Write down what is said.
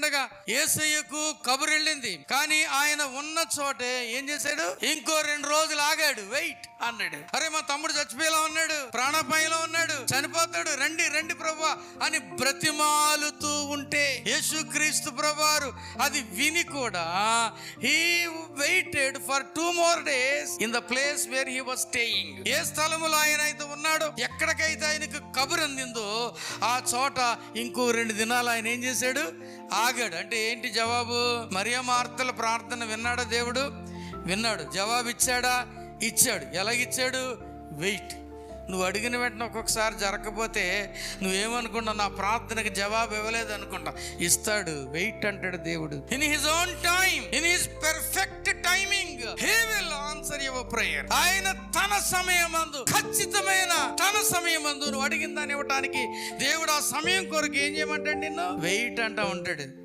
ఉండగా యేసయ్యకు కబురు వెళ్ళింది. కానీ ఆయన ఉన్న చోటే ఏం చేశాడు? ఇంకో 2 రోజులు ఆగాడు. వెయిట్ అన్నాడు. అరే, మా తమ్ముడు చచ్చిపోయేలా ఉన్నాడు, ప్రాణాపాయంలో ఉన్నాడు, చనిపోతాడు, రండి రండి ప్రభువా అని బ్రతిమాలుతూ ఉంటే యేసుక్రీస్తు ప్రభువారు అది విని కూడా he waited for 2 more days in the place where he was staying. ఏ స్థలములో ఆయన అయితే ఉన్నాడో, ఎక్కడికైతే ఆయనకు కబురు అందిందో ఆ చోట ఇంకో 2 దినాలు ఆయన ఏం చేశాడు? ఆగాడు. అంటే ఏంటి జవాబు? మరియ మార్తల ప్రార్థన విన్నాడా దేవుడు? విన్నాడు. జవాబు ఇచ్చాడా? ఇచ్చాడు. ఎలాగిచ్చాడు? వెయిట్. నువ్వు అడిగిన వెంటనే ఒక్కొక్కసారి జరగకపోతే నువ్వేమనుకుంటావు? నా ప్రార్థనకి జవాబు ఇవ్వలేదు అనుకుంటా. ఇస్తాడు. వెయిట్ అంటాడు దేవుడు. In his own time, in his perfect timing he will answer your prayer. ఆయన తన సమయమందు, ఖచ్చితమైన తన సమయమందు నువ్వు అడిగిన దాన్ని ఇవ్వటానికి దేవుడు ఆ సమయం కొరకు ఏం చేయమంటాడు? నిన్ను వెయిట్ అంటా ఉంటాడు.